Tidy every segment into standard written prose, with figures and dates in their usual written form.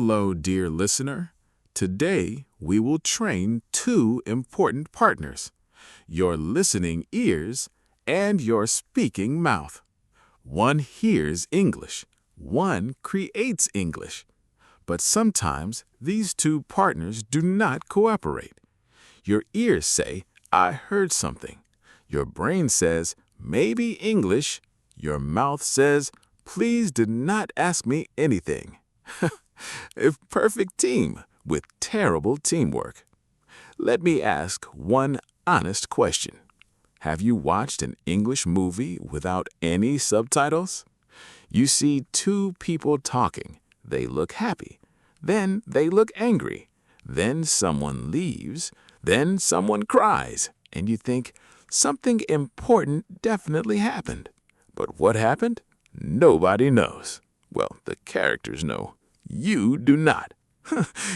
Hello, dear listener. Today, we will train two important partners, your listening ears and your speaking mouth. One hears English, one creates English. But sometimes these two partners do not cooperate. Your ears say, I heard something. Your brain says, maybe English. Your mouth says, please do not ask me anything. A perfect team with terrible teamwork. Let me ask one honest question. Have you watched an English movie without any subtitles? You see two people talking. They look happy. Then they look angry. Then someone leaves. Then someone cries. And you think, something important definitely happened. But what happened? Nobody knows. Well, the characters know. You do not.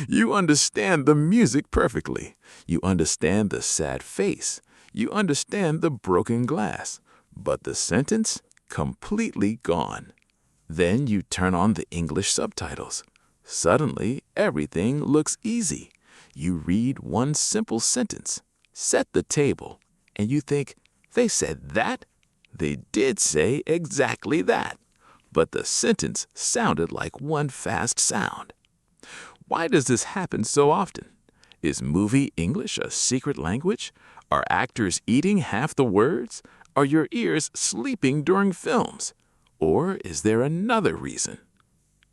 You understand the music perfectly. You understand the sad face. You understand the broken glass. But the sentence? Completely gone. Then you turn on the English subtitles. Suddenly, everything looks easy. You read one simple sentence, set the table, and you think, they said that? They did say exactly that. But the sentence sounded like one fast sound. Why does this happen so often? Is movie English a secret language? Are actors eating half the words? Are your ears sleeping during films? Or is there another reason?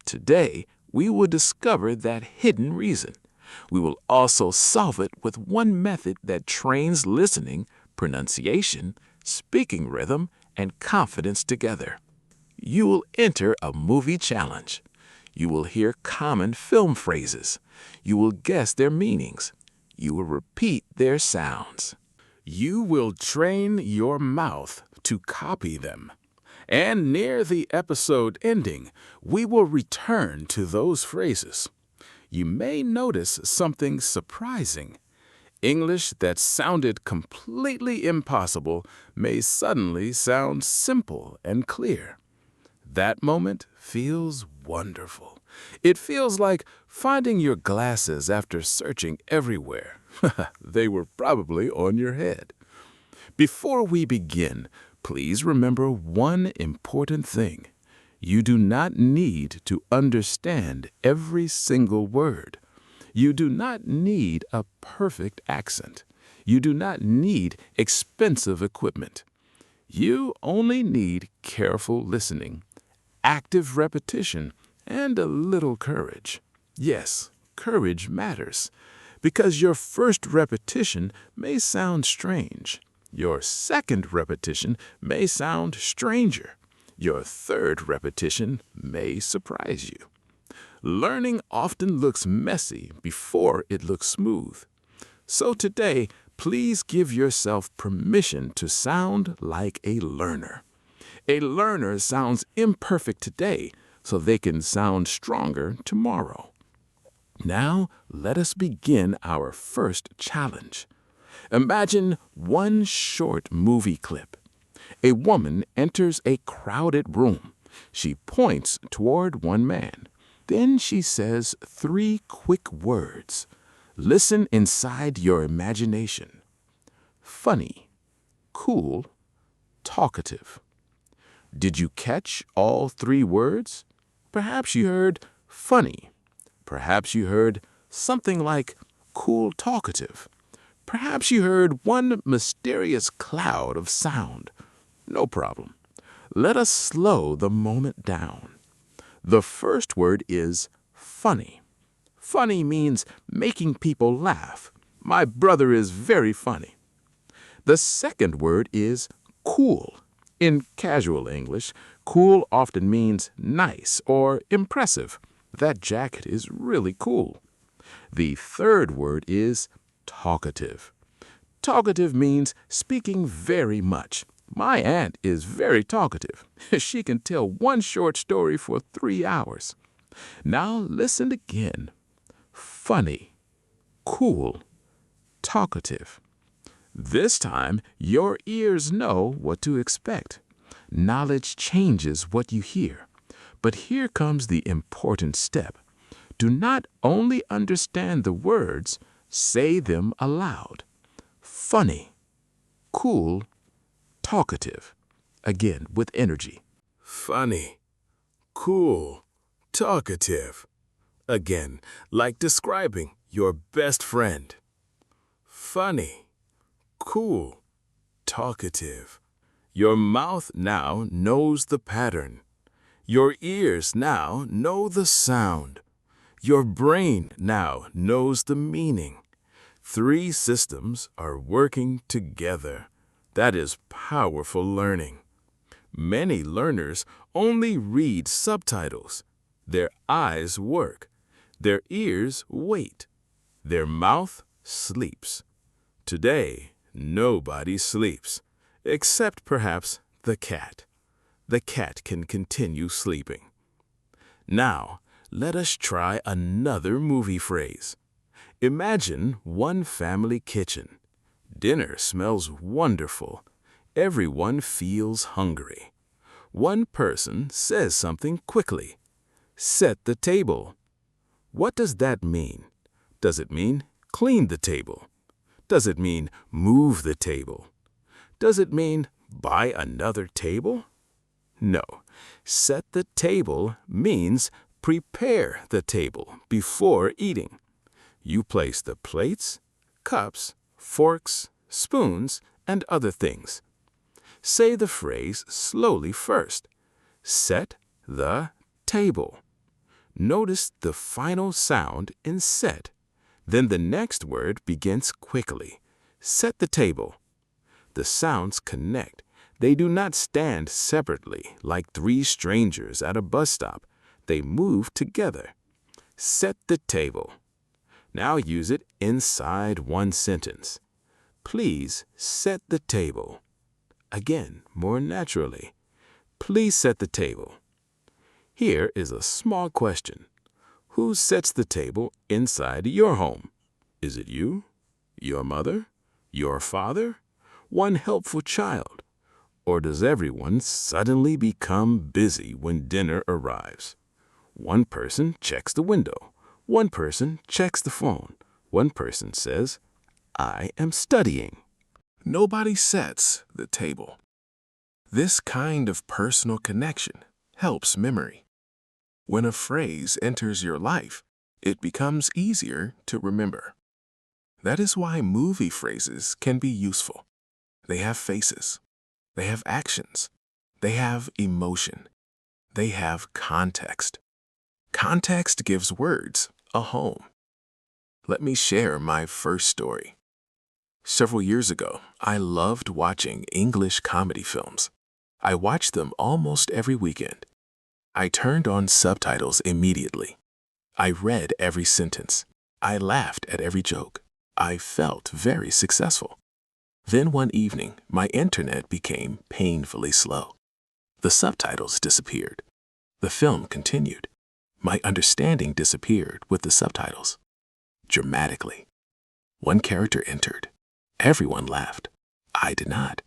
Today, we will discover that hidden reason. We will also solve it with one method that trains listening, pronunciation, speaking rhythm, and confidence together. You will enter a movie challenge. You will hear common film phrases. You will guess their meanings. You will repeat their sounds. You will train your mouth to copy them. And near the episode ending, we will return to those phrases. You may notice something surprising. English that sounded completely impossible may suddenly sound simple and clear. That moment feels wonderful. It feels like finding your glasses after searching everywhere. They were probably on your head. Before we begin, please remember one important thing. You do not need to understand every single word. You do not need a perfect accent. You do not need expensive equipment. You only need careful listening, active repetition, and a little courage. Yes, courage matters, because your first repetition may sound strange. Your second repetition may sound stranger. Your third repetition may surprise you. Learning often looks messy before it looks smooth. So today, please give yourself permission to sound like a learner. A learner sounds imperfect today, so they can sound stronger tomorrow. Now, let us begin our first challenge. Imagine one short movie clip. A woman enters a crowded room. She points toward one man. Then she says 3 quick words. Listen inside your imagination. Funny, cool, talkative. Did you catch all 3 words? Perhaps you heard funny. Perhaps you heard something like cool, talkative. Perhaps you heard one mysterious cloud of sound. No problem. Let us slow the moment down. The first word is funny. Funny means making people laugh. My brother is very funny. The second word is cool. In casual English, cool often means nice or impressive. That jacket is really cool. The third word is talkative. Talkative means speaking very much. My aunt is very talkative. She can tell one short story for 3 hours. Now listen again. Funny, cool, talkative. This time, your ears know what to expect. Knowledge changes what you hear. But here comes the important step. Do not only understand the words, say them aloud. Funny, cool, talkative. Again, with energy. Funny, cool, talkative. Again, like describing your best friend. Funny, cool, talkative. Your mouth now knows the pattern. Your ears now know the sound. Your brain now knows the meaning. 3 systems are working together. That is powerful learning. Many learners only read subtitles. Their eyes work. Their ears wait. Their mouth sleeps. Today, nobody sleeps, except perhaps the cat. The cat can continue sleeping. Now, let us try another movie phrase. Imagine one family kitchen. Dinner smells wonderful. Everyone feels hungry. One person says something quickly. Set the table. What does that mean? Does it mean clean the table? Does it mean move the table? Does it mean buy another table? No. Set the table means prepare the table before eating. You place the plates, cups, forks, spoons, and other things. Say the phrase slowly first. Set the table. Notice the final sound in set. Then the next word begins quickly. Set the table. The sounds connect. They do not stand separately like 3 strangers at a bus stop. They move together. Set the table. Now use it inside one sentence. Please set the table. Again, more naturally. Please set the table. Here is a small question. Who sets the table inside your home? Is it you? Your mother? Your father? One helpful child? Or does everyone suddenly become busy when dinner arrives? One person checks the window. One person checks the phone. One person says, I am studying. Nobody sets the table. This kind of personal connection helps memory. When a phrase enters your life, it becomes easier to remember. That is why movie phrases can be useful. They have faces. They have actions. They have emotion. They have context. Context gives words a home. Let me share my first story. Several years ago, I loved watching English comedy films. I watched them almost every weekend. I turned on subtitles immediately. I read every sentence. I laughed at every joke. I felt very successful. Then one evening, my internet became painfully slow. The subtitles disappeared. The film continued. My understanding disappeared with the subtitles. Dramatically. One character entered. Everyone laughed. I did not.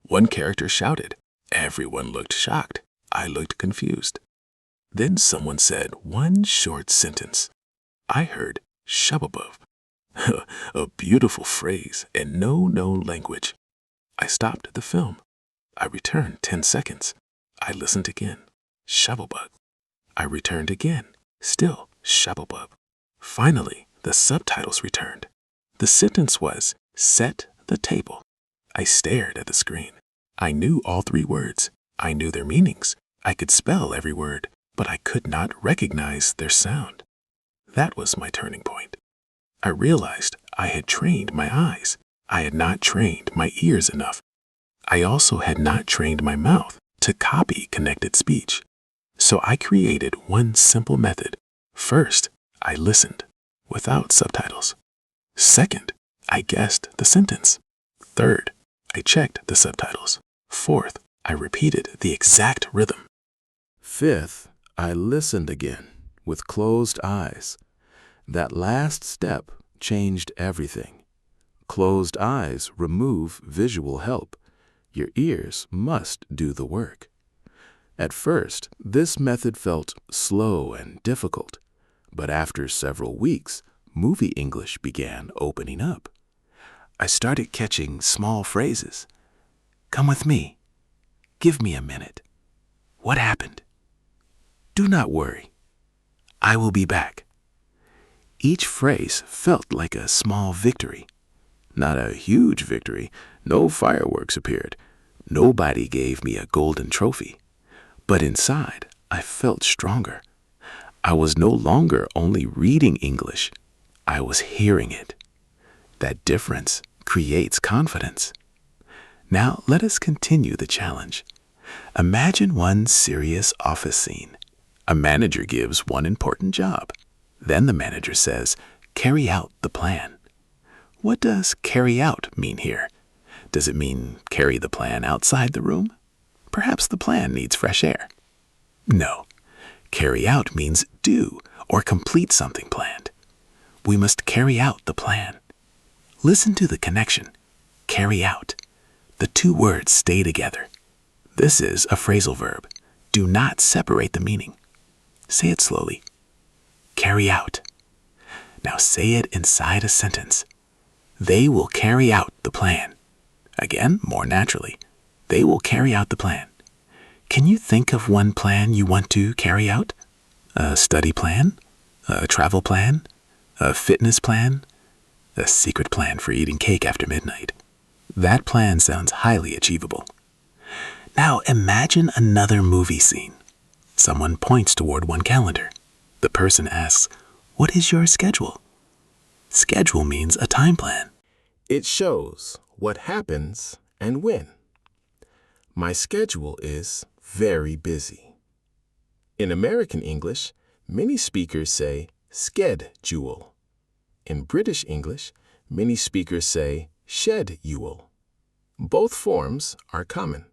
One character shouted. Everyone looked shocked. I looked confused. Then someone said one short sentence. I heard shubabub. A beautiful phrase in no known language. I stopped the film. I returned 10 seconds. I listened again. Shubabub. I returned again. Still shubabub. Finally, the subtitles returned. The sentence was, set the table. I stared at the screen. I knew all 3 words. I knew their meanings. I could spell every word, but I could not recognize their sound. That was my turning point. I realized I had trained my eyes. I had not trained my ears enough. I also had not trained my mouth to copy connected speech. So I created one simple method. First, I listened without subtitles. Second, I guessed the sentence. Third, I checked the subtitles. Fourth, I repeated the exact rhythm. Fifth, I listened again with closed eyes. That last step changed everything. Closed eyes remove visual help. Your ears must do the work. At first, this method felt slow and difficult, But after several weeks, movie English began opening up. I started catching small phrases. Come with me. Give me a minute. What happened? Do not worry. I will be back. Each phrase felt like a small victory. Not a huge victory. No fireworks appeared. Nobody gave me a golden trophy. But inside, I felt stronger. I was no longer only reading English. I was hearing it. That difference creates confidence. Now let us continue the challenge. Imagine one serious office scene. A manager gives one important job. Then the manager says, carry out the plan. What does carry out mean here? Does it mean carry the plan outside the room? Perhaps the plan needs fresh air. No. Carry out means do or complete something planned. We must carry out the plan. Listen to the connection. Carry out. The two words stay together. This is a phrasal verb. Do not separate the meaning. Say it slowly. Carry out. Now say it inside a sentence. They will carry out the plan. Again, more naturally. They will carry out the plan. Can you think of one plan you want to carry out? A study plan? A travel plan? A fitness plan? A secret plan for eating cake after midnight. That plan sounds highly achievable. Now imagine another movie scene. Someone points toward one calendar. The person asks, what is your schedule? Schedule means a time plan. It shows what happens and when. My schedule is very busy. In American English, many speakers say schedule. In British English, many speakers say schedule. Both forms are common.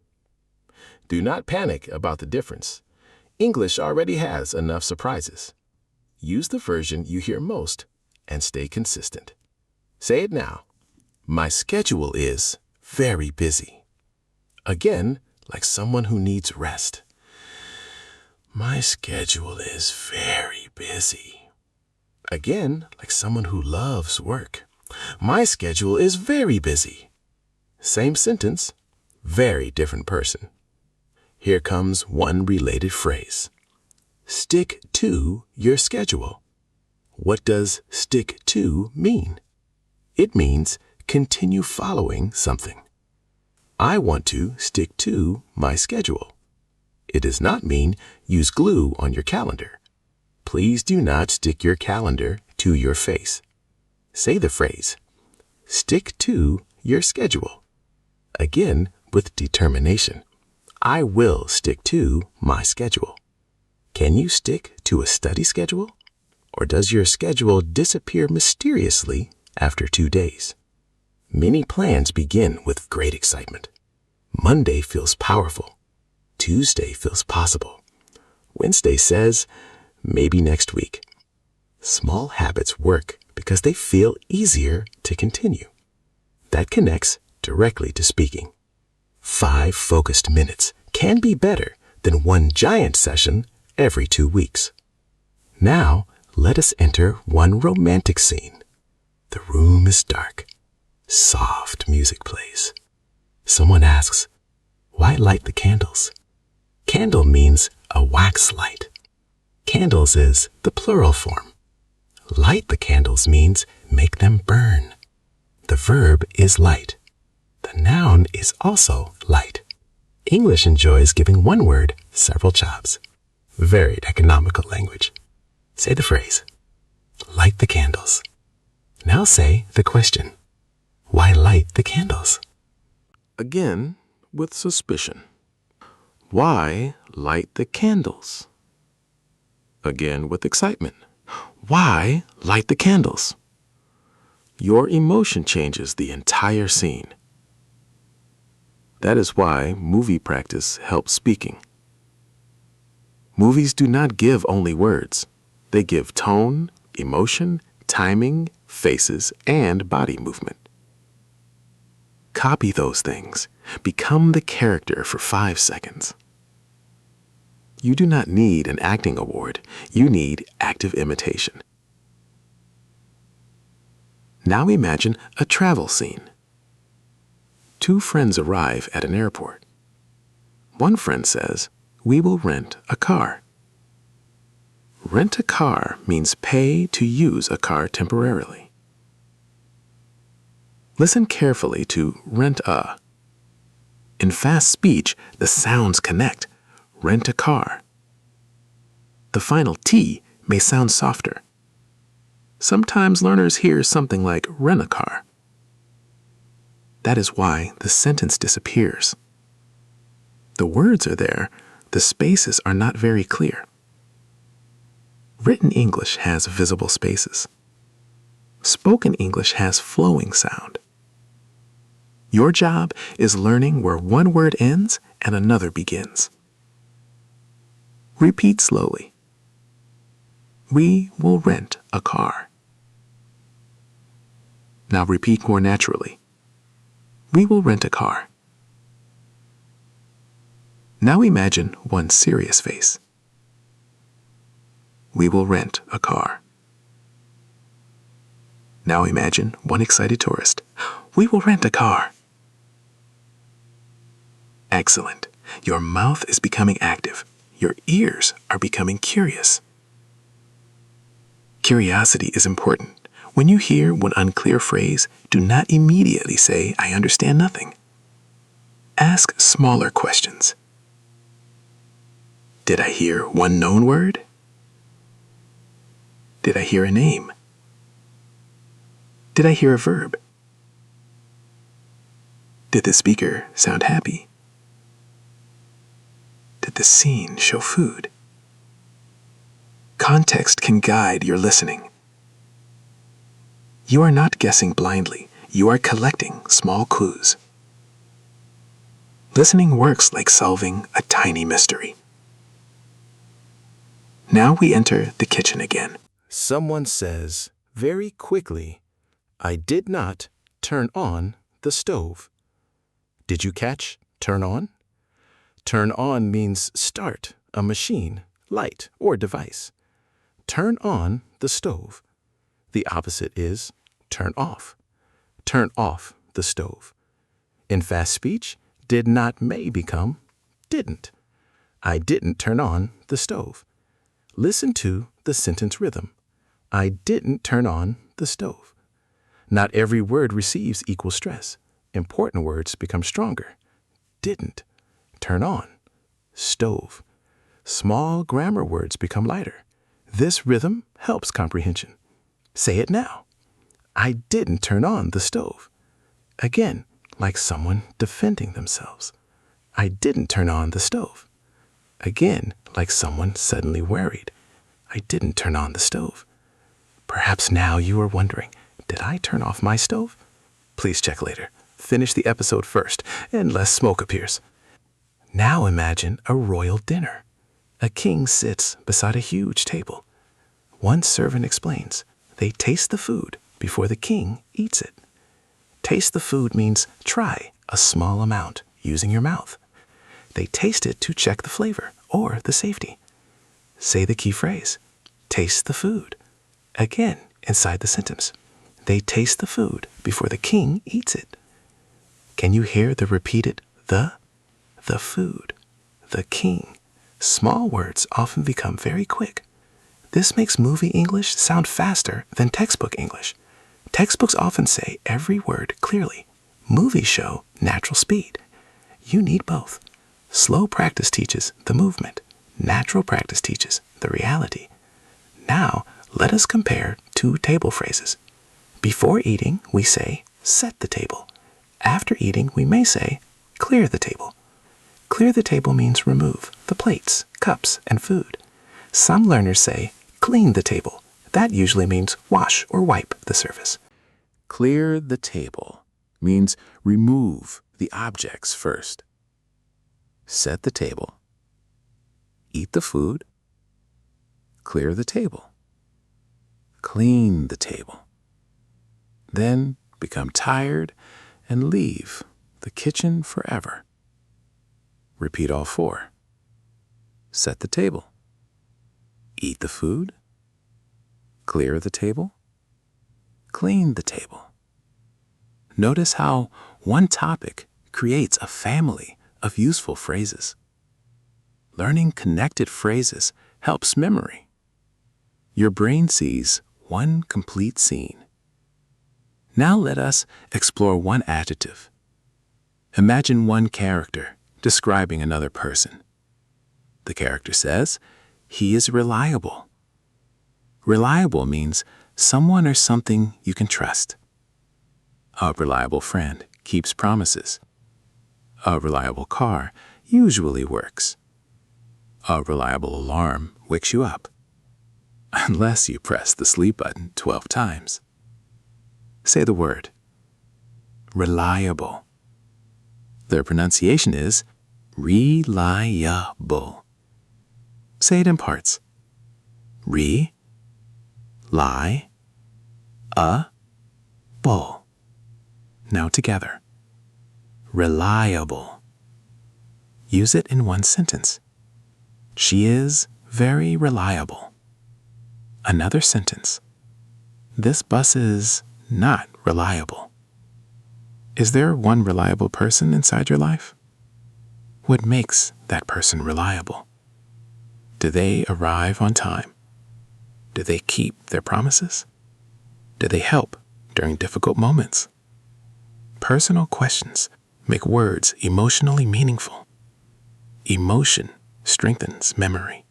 Do not panic about the difference. English already has enough surprises. Use the version you hear most and stay consistent. Say it now. My schedule is very busy. Again, like someone who needs rest. My schedule is very busy. Again, like someone who loves work. My schedule is very busy. Same sentence, very different person. Here comes one related phrase. Stick to your schedule. What does stick to mean? It means continue following something. I want to stick to my schedule. It does not mean use glue on your calendar. Please do not stick your calendar to your face. Say the phrase, stick to your schedule. Again, with determination. I will stick to my schedule. Can you stick to a study schedule? Or does your schedule disappear mysteriously after 2 days? Many plans begin with great excitement. Monday feels powerful. Tuesday feels possible. Wednesday says, maybe next week. Small habits work because they feel easier to continue. That connects directly to speaking. 5 focused minutes can be better than one giant session every 2 weeks. Now, let us enter one romantic scene. The room is dark. Soft music plays. Someone asks, why light the candles? Candle means a wax light. Candles is the plural form. Light the candles means make them burn. The verb is light. The noun is also light. English enjoys giving one word several jobs. Very economical language. Say the phrase, light the candles. Now say the question, why light the candles? Again, with suspicion. Why light the candles? Again, with excitement. Why light the candles? Your emotion changes the entire scene. That is why movie practice helps speaking. Movies do not give only words. They give tone, emotion, timing, faces, and body movement. Copy those things. Become the character for 5 seconds. You do not need an acting award. You need active imitation. Now imagine a travel scene. Two friends arrive at an airport. One friend says, "We will rent a car." Rent a car means pay to use a car temporarily. Listen carefully to rent a. In fast speech, the sounds connect. Rent a car. The final T may sound softer. Sometimes learners hear something like rent a car. That is why the sentence disappears. The words are there, the spaces are not very clear. Written English has visible spaces. Spoken English has flowing sound. Your job is learning where one word ends and another begins. Repeat slowly. We will rent a car. Now repeat more naturally. We will rent a car. Now imagine one serious face. We will rent a car. Now imagine one excited tourist. We will rent a car. Excellent. Your mouth is becoming active. Your ears are becoming curious. Curiosity is important. When you hear one unclear phrase, do not immediately say, "I understand nothing." Ask smaller questions. Did I hear one known word? Did I hear a name? Did I hear a verb? Did the speaker sound happy? Did the scene show food? Context can guide your listening. You are not guessing blindly. You are collecting small clues. Listening works like solving a tiny mystery. Now we enter the kitchen again. Someone says very quickly, "I did not turn on the stove." Did you catch turn on? Turn on means start a machine, light, or device. Turn on the stove. The opposite is turn off. Turn off the stove. In fast speech, did not may become didn't. I didn't turn on the stove. Listen to the sentence rhythm. I didn't turn on the stove. Not every word receives equal stress. Important words become stronger. Didn't. Turn on. Stove. Small grammar words become lighter. This rhythm helps comprehension. Say it now. I didn't turn on the stove. Again, like someone defending themselves. I didn't turn on the stove. Again, like someone suddenly worried. I didn't turn on the stove. Perhaps now you are wondering, did I turn off my stove? Please check later. Finish the episode first, and less smoke appears. Now imagine a royal dinner. A king sits beside a huge table. One servant explains, they taste the food before the king eats it. Taste the food means try a small amount using your mouth. They taste it to check the flavor or the safety. Say the key phrase, taste the food. Again, inside the sentence, they taste the food before the king eats it. Can you hear the repeated the food, the king? Small words often become very quick. This makes movie English sound faster than textbook English. Textbooks often say every word clearly. Movies show natural speed. You need both. Slow practice teaches the movement. Natural practice teaches the reality. Now, let us compare two table phrases. Before eating, we say, set the table. After eating, we may say, clear the table. Clear the table means remove the plates, cups, and food. Some learners say, clean the table. That usually means wash or wipe the surface. Clear the table means remove the objects first. Set the table. Eat the food. Clear the table. Clean the table. Then become tired and leave the kitchen forever. Repeat all four. Set the table. Eat the food. Clear the table. Clean the table. Notice how one topic creates a family of useful phrases. Learning connected phrases helps memory. Your brain sees one complete scene. Now let us explore one adjective. Imagine one character describing another person. The character says, "He is reliable." Reliable means someone or something you can trust. A reliable friend keeps promises. A reliable car usually works. A reliable alarm wakes you up, unless you press the sleep button 12 times. Say the word. Reliable. The pronunciation is reliable. Say it in parts. Re, lie, bull. Now together. Reliable. Use it in one sentence. She is very reliable. Another sentence. This bus is not reliable. Is there one reliable person inside your life? What makes that person reliable? Do they arrive on time? Do they keep their promises? Do they help during difficult moments? Personal questions make words emotionally meaningful. Emotion strengthens memory.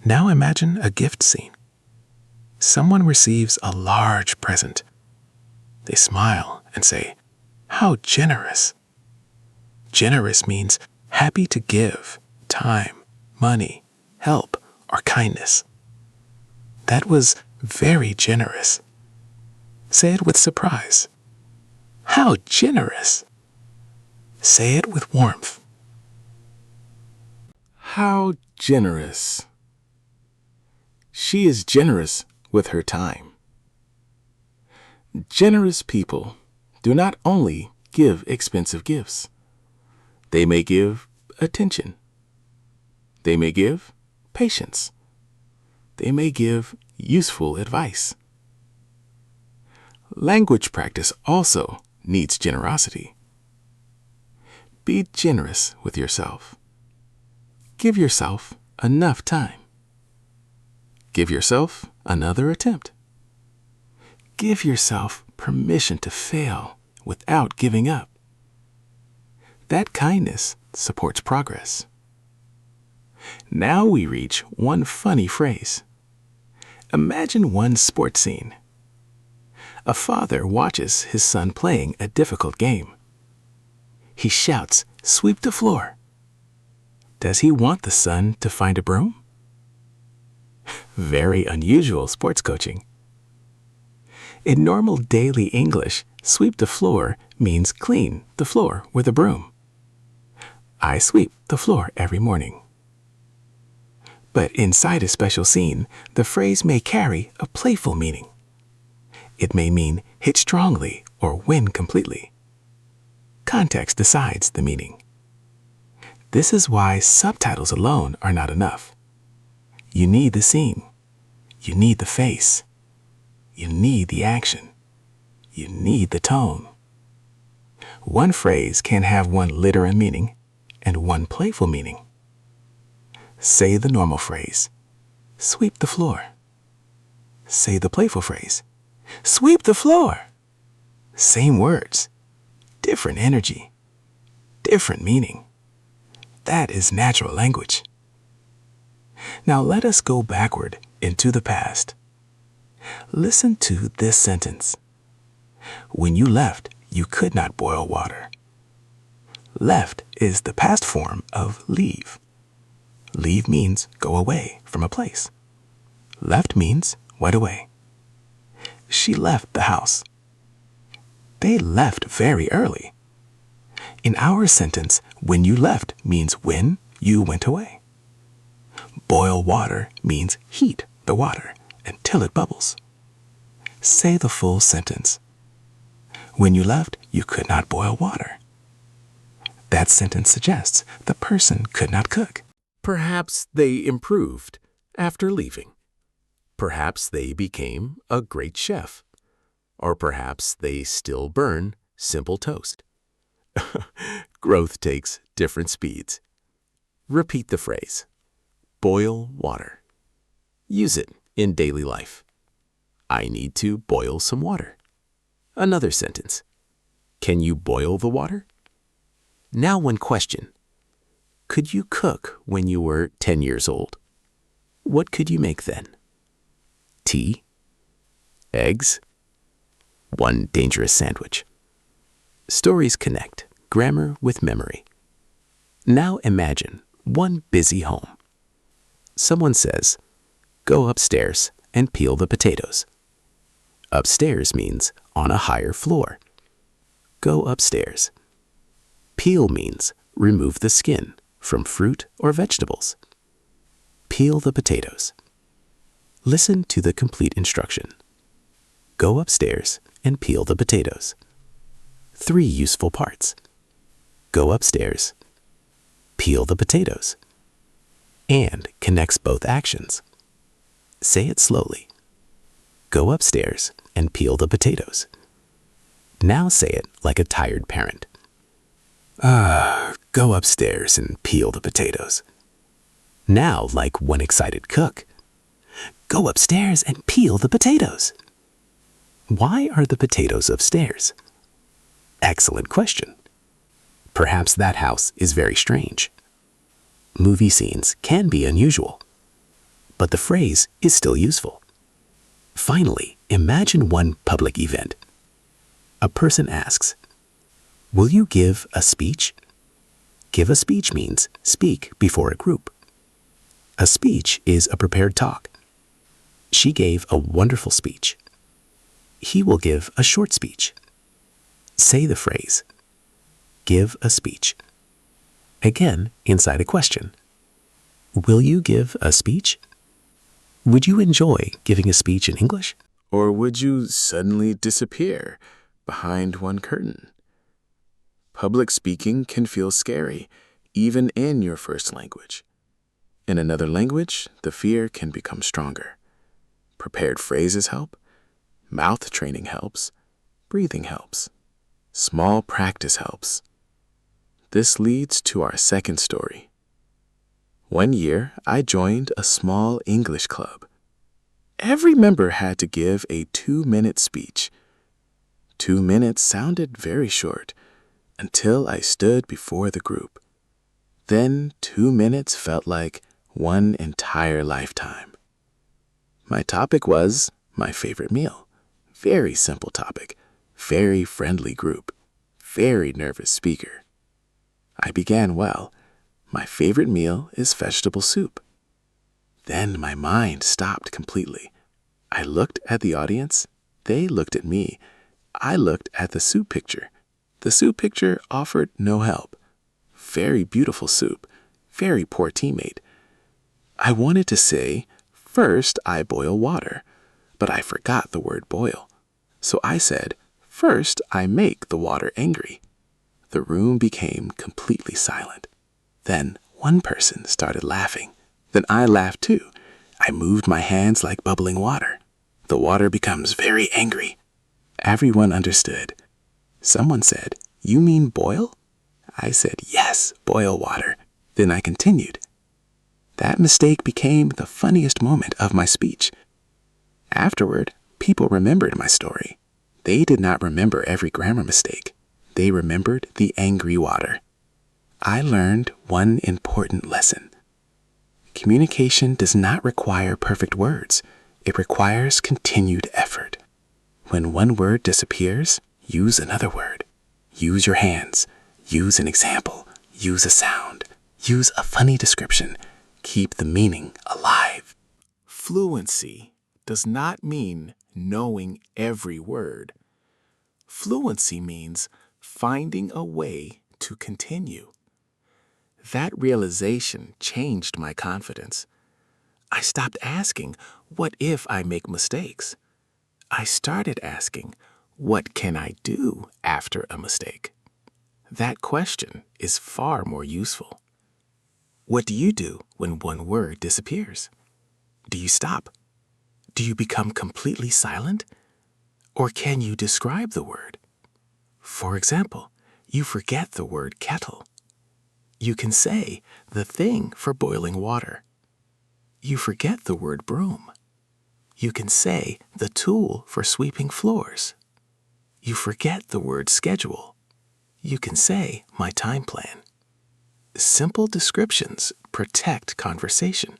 Now imagine a gift scene. Someone receives a large present. They smile and say, "How generous." Generous means happy to give time, money, help, or kindness. That was very generous. Say it with surprise. How generous. Say it with warmth. How generous. She is generous with her time. Generous people do not only give expensive gifts. They may give attention. They may give patience. They may give useful advice. Language practice also needs generosity. Be generous with yourself. Give yourself enough time. Give yourself another attempt. Give yourself permission to fail without giving up. That kindness supports progress. Now we reach one funny phrase. Imagine one sports scene. A father watches his son playing a difficult game. He shouts, "Sweep the floor." Does he want the son to find a broom? Very unusual sports coaching. In normal daily English, sweep the floor means clean the floor with a broom. I sweep the floor every morning. But inside a special scene, the phrase may carry a playful meaning. It may mean hit strongly or win completely. Context decides the meaning. This is why subtitles alone are not enough. You need the scene. You need the face. You need the action. You need the tone. One phrase can have one literal meaning and one playful meaning. Say the normal phrase, "Sweep the floor." Say the playful phrase, "Sweep the floor." Same words, different energy, different meaning. That is natural language. Now let us go backward into the past. Listen to this sentence. When you left, you could not boil water. Left is the past form of leave. Leave means go away from a place. Left means went away. She left the house. They left very early. In our sentence, when you left means when you went away. Boil water means heat the water until it bubbles. Say the full sentence. When you left, you could not boil water. That sentence suggests the person could not cook. Perhaps they improved after leaving. Perhaps they became a great chef. Or perhaps they still burn simple toast. Growth takes different speeds. Repeat the phrase, boil water. Use it in daily life. I need to boil some water. Another sentence. Can you boil the water? Now one question. Could you cook when you were 10 years old? What could you make then? Tea? Eggs? One dangerous sandwich. Stories connect grammar with memory. Now imagine one busy home. Someone says, go upstairs and peel the potatoes. Upstairs means on a higher floor. Go upstairs. Peel means remove the skin from fruit or vegetables. Peel the potatoes. Listen to the complete instruction. Go upstairs and peel the potatoes. 3 useful parts. Go upstairs. Peel the potatoes. And connects both actions. Say it slowly. Go upstairs and peel the potatoes. Now say it like a tired parent. Go upstairs and peel the potatoes. Now like one excited cook. Go upstairs and peel the potatoes. Why are the potatoes upstairs? Excellent question. Perhaps that house is very strange. Movie scenes can be unusual, but the phrase is still useful. Finally, imagine one public event. A person asks, will you give a speech? Give a speech means speak before a group. A speech is a prepared talk. She gave a wonderful speech. He will give a short speech. Say the phrase, give a speech. Again, inside a question. Will you give a speech? Would you enjoy giving a speech in English? Or would you suddenly disappear behind one curtain? Public speaking can feel scary, even in your first language. In another language, the fear can become stronger. Prepared phrases help. Mouth training helps. Breathing helps. Small practice helps. This leads to our second story. One year, I joined a small English club. Every member had to give a 2-minute speech. 2 minutes sounded very short until I stood before the group. Then 2 minutes felt like one entire lifetime. My topic was my favorite meal. Very simple topic, very friendly group, very nervous speaker. I began well. My favorite meal is vegetable soup. Then my mind stopped completely. I looked at the audience. They looked at me. I looked at the soup picture. The soup picture offered no help. Very beautiful soup. Very poor teammate. I wanted to say, first I boil water, but I forgot the word boil. So I said, first I make the water angry. The room became completely silent. Then one person started laughing. Then I laughed too. I moved my hands like bubbling water. The water becomes very angry. Everyone understood. Someone said, you mean boil? I said, yes, boil water. Then I continued. That mistake became the funniest moment of my speech. Afterward, people remembered my story. They did not remember every grammar mistake. They remembered the angry water. I learned one important lesson. Communication does not require perfect words. It requires continued effort. When one word disappears, use another word. Use your hands. Use an example. Use a sound. Use a funny description. Keep the meaning alive. Fluency does not mean knowing every word. Fluency means finding a way to continue. That realization changed my confidence. I stopped asking, what if I make mistakes? I started asking, what can I do after a mistake? That question is far more useful. What do you do when one word disappears? Do you stop? Do you become completely silent? Or can you describe the word? For example, you forget the word kettle. You can say the thing for boiling water. You forget the word broom. You can say the tool for sweeping floors. You forget the word schedule. You can say my time plan. Simple descriptions protect conversation.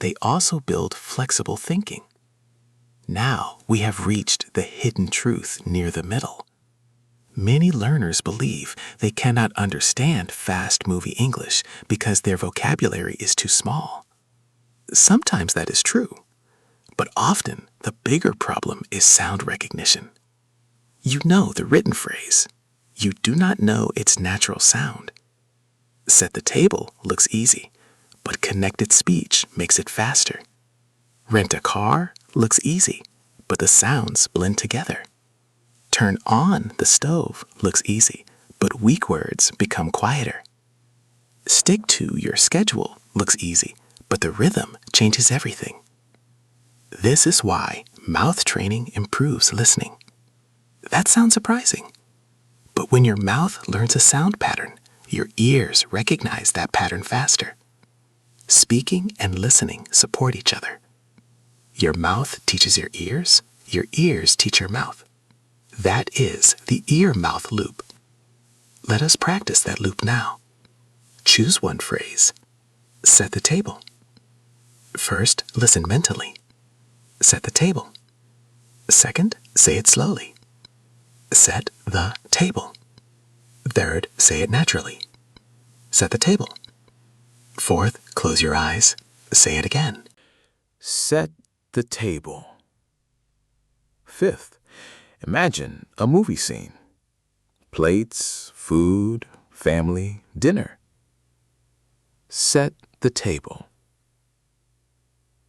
They also build flexible thinking. Now we have reached the hidden truth near the middle. Many learners believe they cannot understand fast-moving English because their vocabulary is too small. Sometimes that is true, but often the bigger problem is sound recognition. You know the written phrase. You do not know its natural sound. Set the table looks easy, but connected speech makes it faster. Rent a car looks easy, but the sounds blend together. Turn on the stove looks easy, but weak words become quieter. Stick to your schedule looks easy, but the rhythm changes everything. This is why mouth training improves listening. That sounds surprising, but when your mouth learns a sound pattern, your ears recognize that pattern faster. Speaking and listening support each other. Your mouth teaches your ears teach your mouth. That is the ear-mouth loop. Let us practice that loop now. Choose one phrase. Set the table. First, listen mentally. Set the table. Second, say it slowly. Set the table. Third, say it naturally. Set the table. Fourth, close your eyes. Say it again. Set the table. Fifth, imagine a movie scene. Plates, food, family, dinner. Set the table.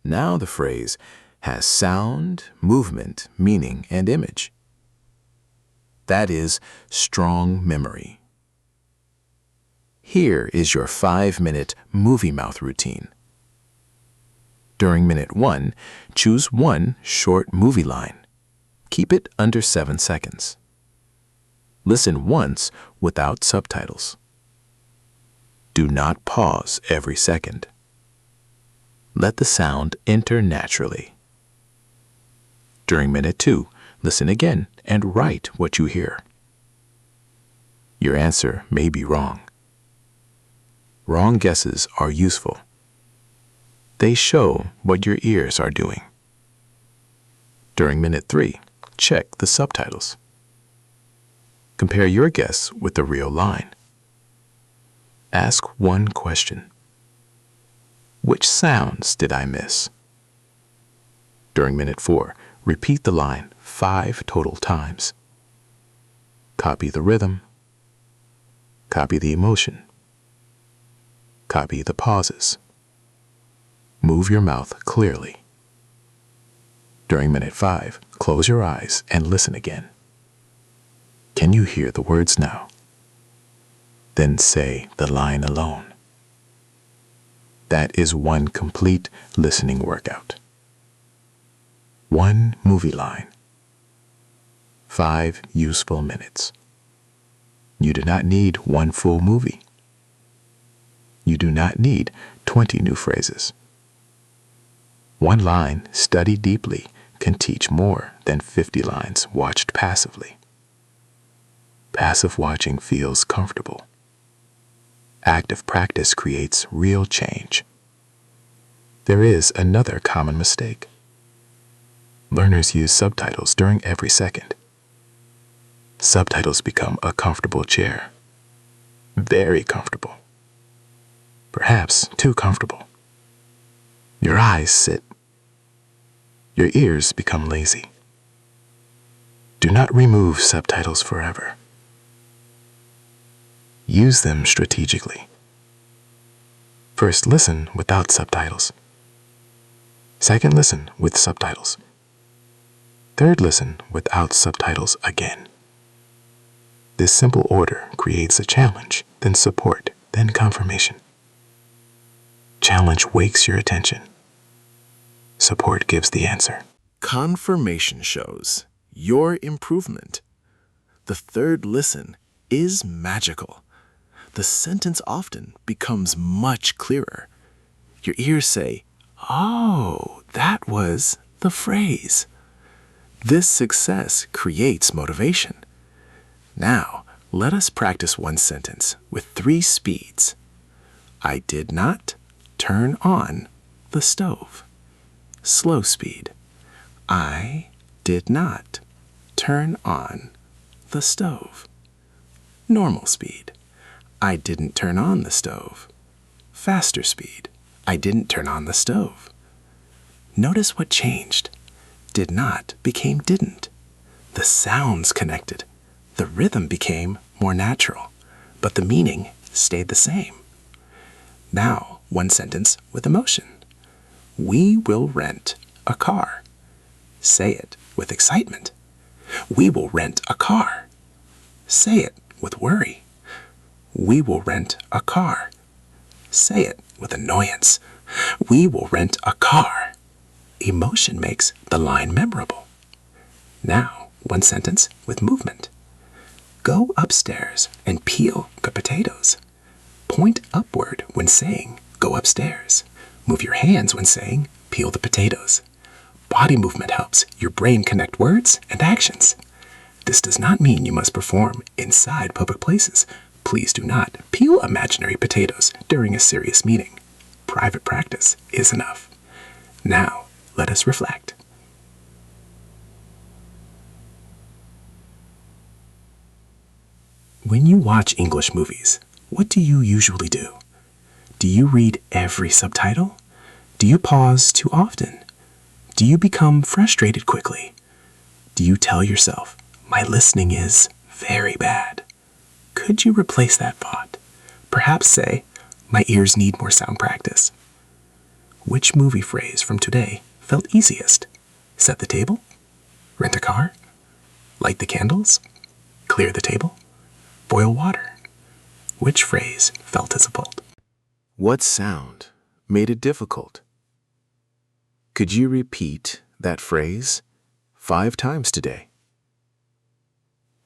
Now the phrase has sound, movement, meaning, and image. That is strong memory. Here is your 5-minute movie mouth routine. During minute 1, choose one short movie line. Keep it under 7 seconds. Listen once without subtitles. Do not pause every second. Let the sound enter naturally. During minute 2, listen again and write what you hear. Your answer may be wrong. Wrong guesses are useful. They show what your ears are doing. During minute 3, check the subtitles. Compare your guess with the real line. Ask one question. Which sounds did I miss? During minute 4, repeat the line 5 total times. Copy the rhythm. Copy the emotion. Copy the pauses. Move your mouth clearly. During minute 5, close your eyes and listen again. Can you hear the words now? Then say the line alone. That is one complete listening workout. 1 movie line. 5 useful minutes. You do not need 1 full movie. You do not need 20 new phrases. 1 line studied deeply can teach more than 50 lines watched passively. Passive watching feels comfortable. Active practice creates real change. There is another common mistake. Learners use subtitles during every second. Subtitles become a comfortable chair. Very comfortable. Perhaps too comfortable. Your eyes sit. Your ears become lazy. Do not remove subtitles forever. Use them strategically. First, listen without subtitles. Second, listen with subtitles. Third, listen without subtitles again. This simple order creates a challenge, then support, then confirmation. Challenge wakes your attention. Support gives the answer. Confirmation shows your improvement. The third listen is magical. The sentence often becomes much clearer. Your ears say, "Oh, that was the phrase." This success creates motivation. Now, let us practice one sentence with 3 speeds. I did not turn on the stove. Slow speed. I did not turn on the stove. Normal speed. I didn't turn on the stove. Faster speed. I didn't turn on the stove. Notice what changed. Did not became didn't. The sounds connected. The rhythm became more natural, but the meaning stayed the same. Now, one sentence with emotion. We will rent a car. Say it with excitement. We will rent a car. Say it with worry. We will rent a car. Say it with annoyance. We will rent a car. Emotion makes the line memorable. Now, one sentence with movement. Go upstairs and peel the potatoes. Point upward when saying, go upstairs. Move your hands when saying, peel the potatoes. Body movement helps your brain connect words and actions. This does not mean you must perform inside public places. Please do not peel imaginary potatoes during a serious meeting. Private practice is enough. Now, let us reflect. When you watch English movies, what do you usually do? Do you read every subtitle? Do you pause too often? Do you become frustrated quickly? Do you tell yourself, my listening is very bad? Could you replace that thought? Perhaps say, my ears need more sound practice. Which movie phrase from today felt easiest? Set the table? Rent a car? Light the candles? Clear the table? Boil water? Which phrase felt difficult? What sound made it difficult? Could you repeat that phrase 5 times today?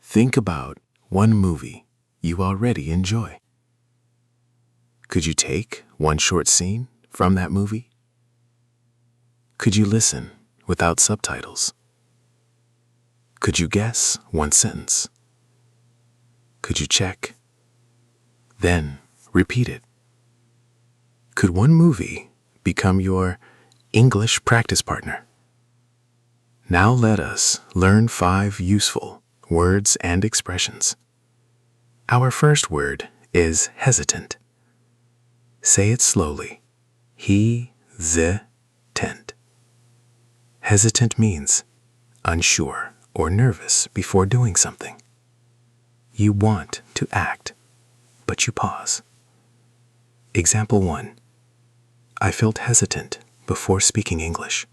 Think about one movie you already enjoy. Could you take one short scene from that movie? Could you listen without subtitles? Could you guess one sentence? Could you check? Then repeat it. Could one movie become your English practice partner? Now let us learn 5 useful words and expressions. Our first word is hesitant. Say it slowly. He-ze-tent. Hesitant means unsure or nervous before doing something. You want to act, but you pause. Example 1. I felt hesitant before speaking English.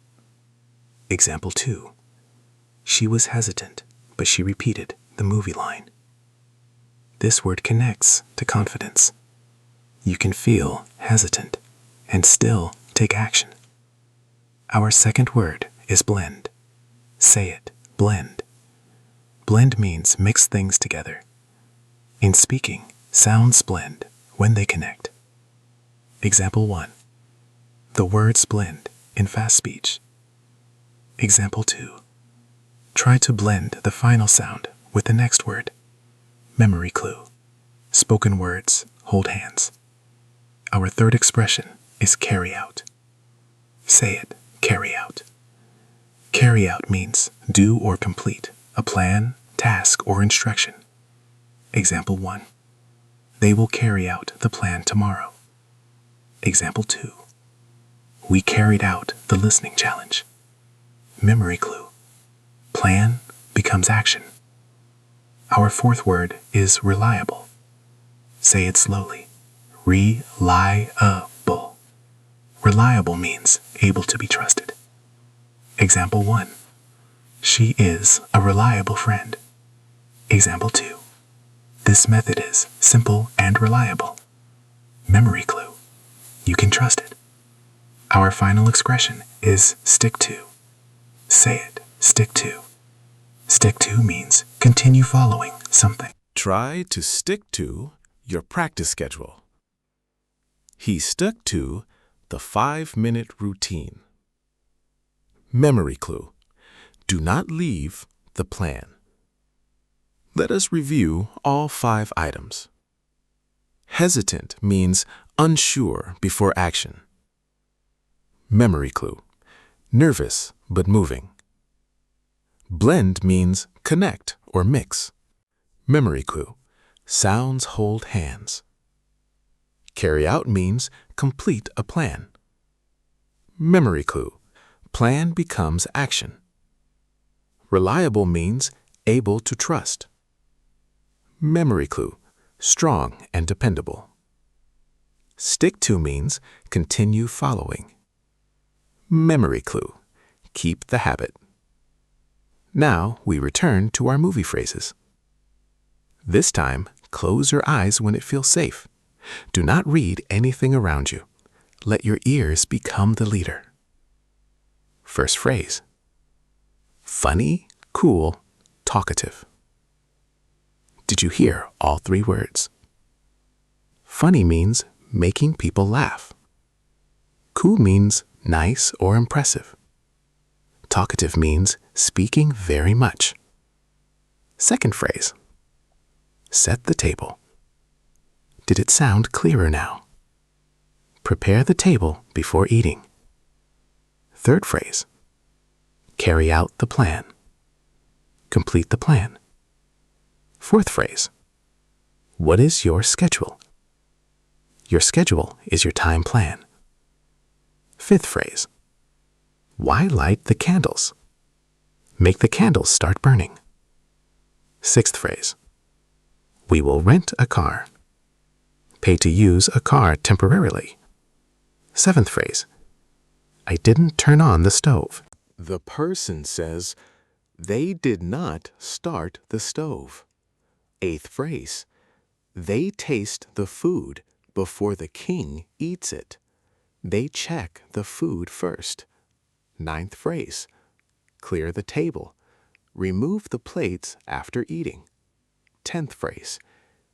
Example 2. She was hesitant, but she repeated the movie line. This word connects to confidence. You can feel hesitant and still take action. Our second word is blend. Say it, blend. Blend means mix things together. In speaking, sounds blend when they connect. Example 1. The words blend in fast speech. Example 2. Try to blend the final sound with the next word. Memory clue. Spoken words hold hands. Our third expression is carry out. Say it, carry out. Carry out means do or complete a plan, task, or instruction. Example 1. They will carry out the plan tomorrow. Example 2. We carried out the listening challenge. Memory clue. Plan becomes action. Our fourth word is reliable. Say it slowly. Reliable. Reliable means able to be trusted. Example 1. She is a reliable friend. Example 2. This method is simple and reliable. Memory clue. You can trust it. Our final expression is stick to. Say it, stick to. Stick to means continue following something. Try to stick to your practice schedule. He stuck to the 5-minute routine. Memory clue. Do not leave the plan. Let us review all 5 items. Hesitant means unsure before action. Memory clue. Nervous but moving. Blend means connect or mix. Memory clue. Sounds hold hands. Carry out means complete a plan. Memory clue. Plan becomes action. Reliable means able to trust. Memory clue. Strong and dependable. Stick to means continue following. Memory clue. Keep the habit. Now we return to our movie phrases. This time, close your eyes when it feels safe. Do not read anything around you. Let your ears become the leader. First phrase. Funny, cool, talkative. Did you hear all 3 words? Funny means making people laugh. Cool means nice or impressive. Talkative means speaking very much. Second phrase. Set the table. Did it sound clearer now? Prepare the table before eating. Third phrase. Carry out the plan. Complete the plan. Fourth phrase. What is your schedule? Your schedule is your time plan. Fifth phrase. Why light the candles? Make the candles start burning. Sixth phrase. We will rent a car. Pay to use a car temporarily. Seventh phrase. I didn't turn on the stove. The person says, they did not start the stove. Eighth phrase. They taste the food before the king eats it. They check the food first. Ninth phrase. Clear the table. Remove the plates after eating. 10th phrase.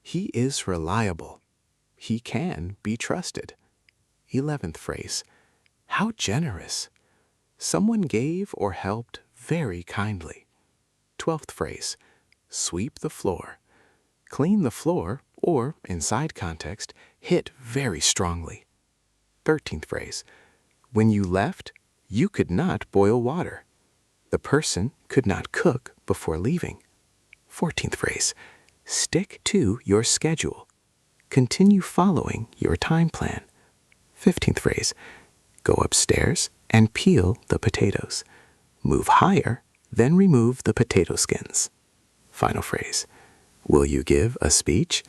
He is reliable. He can be trusted. 11th phrase. How generous. Someone gave or helped very kindly. 12th phrase. Sweep the floor. Clean the floor, or, in side context, hit very strongly. 13th phrase. When you left, you could not boil water. The person could not cook before leaving. 14th phrase. Stick to your schedule. Continue following your time plan. 15th phrase. Go upstairs and peel the potatoes. Move higher, then remove the potato skins. Final phrase. Will you give a speech?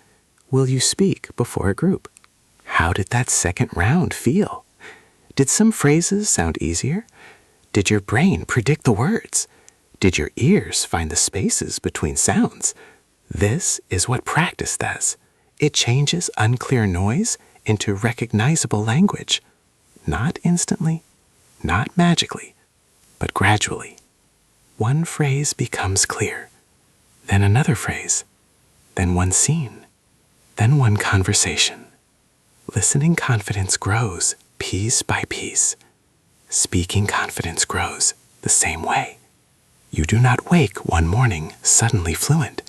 Will you speak before a group? How did that second round feel? Did some phrases sound easier? Did your brain predict the words? Did your ears find the spaces between sounds? This is what practice does. It changes unclear noise into recognizable language. Not instantly, not magically, but gradually. One phrase becomes clear, then another phrase, then one scene, then one conversation. Listening confidence grows piece by piece. Speaking confidence grows the same way. You do not wake one morning suddenly fluent.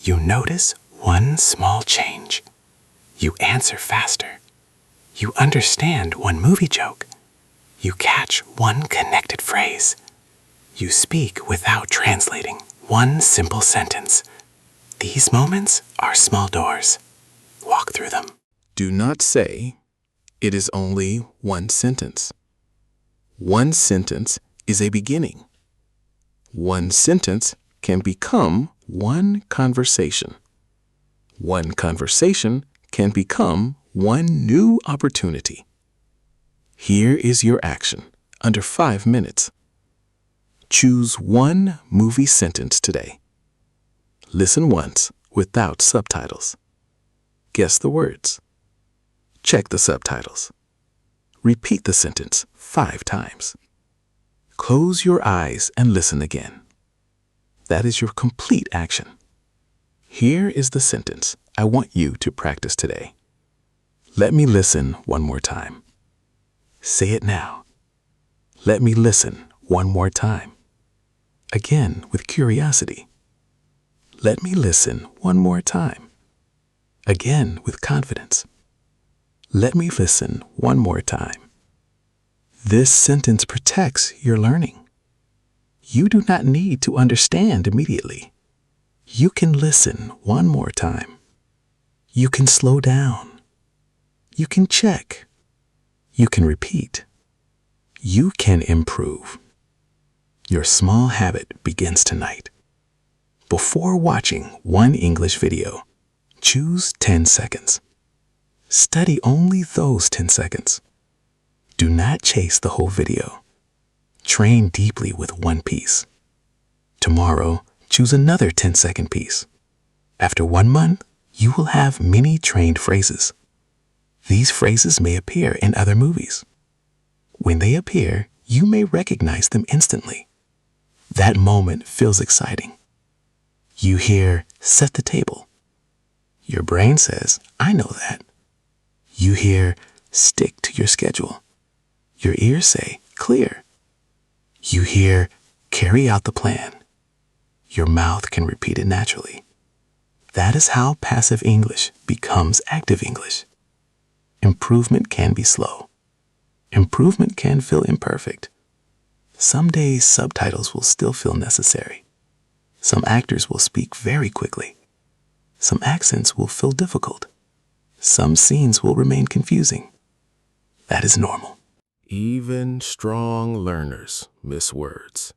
You notice one small change. You answer faster. You understand one movie joke. You catch one connected phrase. You speak without translating one simple sentence. These moments are small doors. Walk through them. Do not say, it is only one sentence. One sentence is a beginning. One sentence can become one conversation. One conversation can become one new opportunity. Here is your action under 5 minutes. Choose one movie sentence today. Listen once without subtitles. Guess the words. Check the subtitles. Repeat the sentence 5 times. Close your eyes and listen again. That is your complete action. Here is the sentence I want you to practice today. Let me listen one more time. Say it now. Let me listen one more time. Again, with curiosity. Let me listen one more time. Again, with confidence. Let me listen one more time. This sentence protects your learning. You do not need to understand immediately. You can listen one more time. You can slow down. You can check. You can repeat. You can improve. Your small habit begins tonight. Before watching one English video, choose 10 seconds. Study only those 10 seconds. Do not chase the whole video. Train deeply with one piece. Tomorrow, choose another 10-second piece. After 1 month, you will have many trained phrases. These phrases may appear in other movies. When they appear, you may recognize them instantly. That moment feels exciting. You hear, set the table. Your brain says, I know that. You hear, stick to your schedule. Your ears say, clear. You hear, carry out the plan. Your mouth can repeat it naturally. That is how passive English becomes active English. Improvement can be slow. Improvement can feel imperfect. Some days subtitles will still feel necessary. Some actors will speak very quickly. Some accents will feel difficult. Some scenes will remain confusing. That is normal. Even strong learners miss words.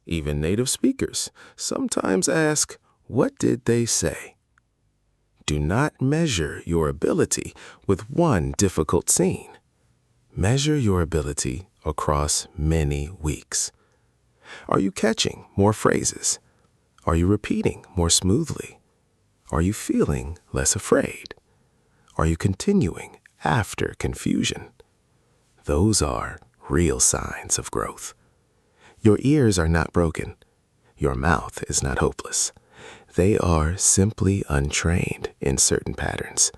Even native speakers sometimes ask, what did they say? Do not measure your ability with one difficult scene. Measure your ability across many weeks. Are you catching more phrases? Are you repeating more smoothly? Are you feeling less afraid? Are you continuing after confusion? Those are real signs of growth. Your ears are not broken. Your mouth is not hopeless. They are simply untrained in certain patterns.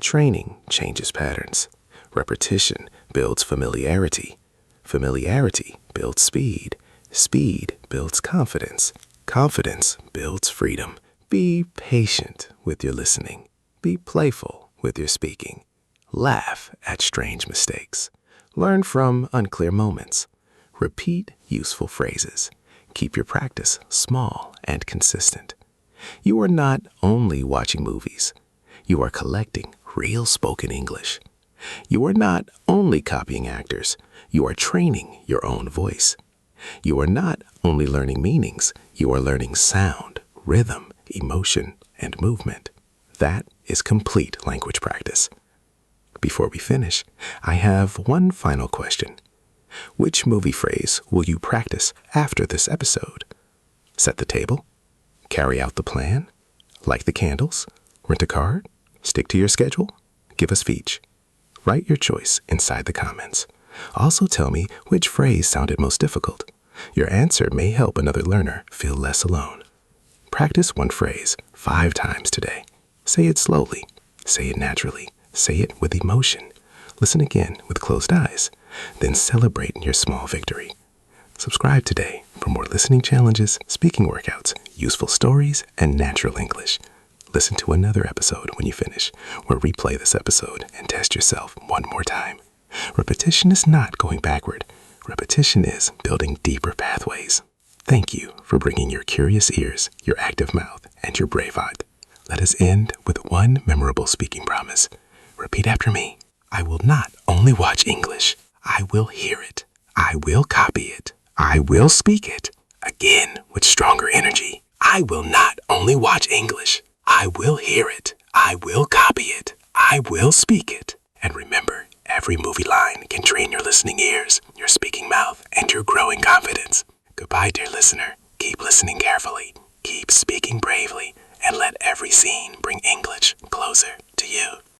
Training changes patterns. Repetition builds familiarity. Familiarity builds speed. Speed builds confidence. Confidence builds freedom. Be patient with your listening. Be playful with your speaking. Laugh at strange mistakes. Learn from unclear moments. Repeat useful phrases. Keep your practice small and consistent. You are not only watching movies. You are collecting real spoken English. You are not only copying actors. You are training your own voice. You are not only learning meanings. You are learning sound, rhythm, emotion, and movement. That is complete language practice. Before we finish, I have one final question. Which movie phrase will you practice after this episode? Set the table? Carry out the plan? Light the candles? Rent a car? Stick to your schedule? Give us speech. Write your choice inside the comments. Also tell me which phrase sounded most difficult. Your answer may help another learner feel less alone. Practice one phrase 5 times today. Say it slowly. Say it naturally. Say it with emotion. Listen again with closed eyes. Then celebrate your small victory. Subscribe today for more listening challenges, speaking workouts, useful stories, and natural English. Listen to another episode when you finish, or replay this episode and test yourself one more time. Repetition is not going backward. Repetition is building deeper pathways. Thank you for bringing your curious ears, your active mouth, and your brave heart. Let us end with one memorable speaking promise. Repeat after me. I will not only watch English. I will hear it. I will copy it. I will speak it. Again, with stronger energy. I will not only watch English. I will hear it. I will copy it. I will speak it. And remember, every movie line can train your listening ears, your speaking mouth, and your growing confidence. Goodbye, dear listener. Keep listening carefully. Keep speaking bravely. And let every scene bring English closer to you.